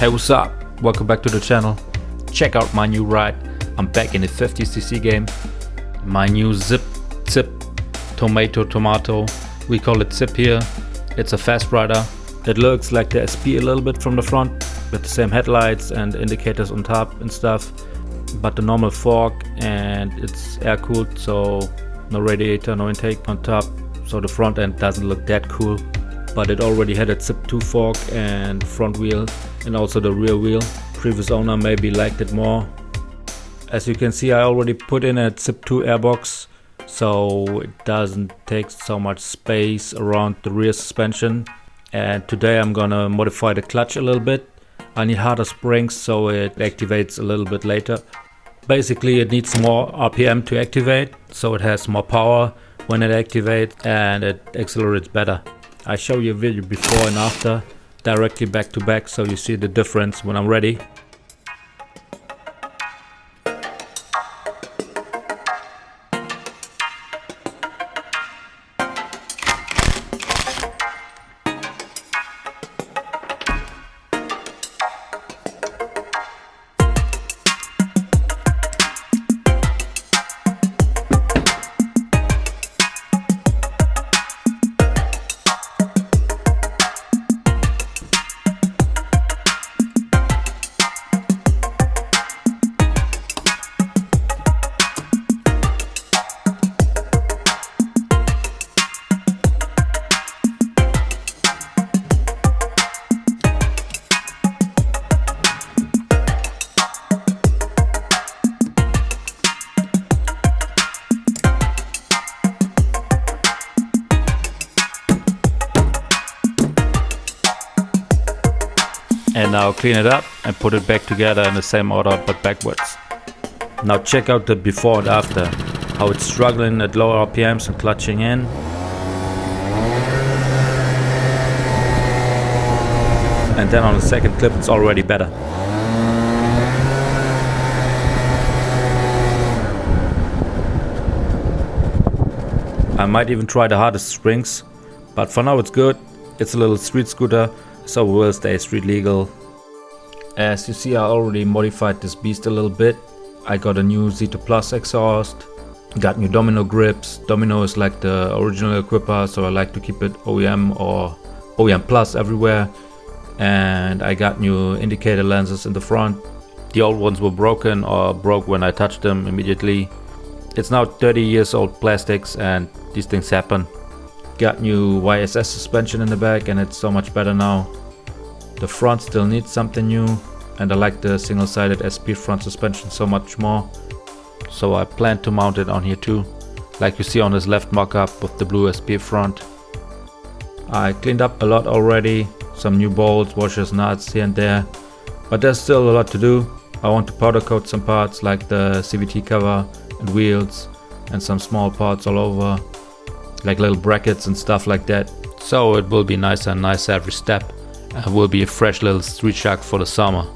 Hey, what's up? Welcome back to the channel. Check out my new ride. I'm back in the 50cc game. My new zip tomato. We call it Zip here. It's a fast rider. It looks like the SP a little bit from the front with the same headlights and indicators on top and stuff, but the normal fork, and it's air cooled, so no radiator, no intake on top, so the front end doesn't look that cool. But it already had a Zip 2 fork and front wheel and also the rear wheel. Previous owner maybe liked it more. As you can see, I already put in a Zip 2 airbox, so it doesn't take so much space around the rear suspension. And today I'm gonna modify the clutch a little bit. I need harder springs so it activates a little bit later. Basically it needs more RPM to activate, so it has more power when it activates and it accelerates better. I show you a video before and after, directly back to back, so you see the difference when I'm ready. And now clean it up and put it back together in the same order but backwards. Now check out the before and after, how it's struggling at lower RPMs and clutching in. And then on the second clip it's already better. I might even try the hardest springs, but for now it's good. It's a little street scooter, so we will stay street legal. As you see, I already modified this beast a little bit. I got a new Z2 Plus exhaust, got new Domino grips. Domino is like the original equipper, so I like to keep it OEM or OEM Plus everywhere. And I got new indicator lenses in the front. The old ones were broken or broke when I touched them immediately. It's now 30 years old plastics and these things happen. Got new YSS suspension in the back and it's so much better now. The front still needs something new, and I like the single-sided SP front suspension so much more. So I plan to mount it on here too, like you see on this left mock-up with the blue SP front. I cleaned up a lot already, some new bolts, washers, nuts here and there, but there's still a lot to do. I want to powder coat some parts like the CVT cover and wheels and some small parts all over, like little brackets and stuff like that. So it will be nicer and nicer every step, and will be a fresh little street shark for the summer.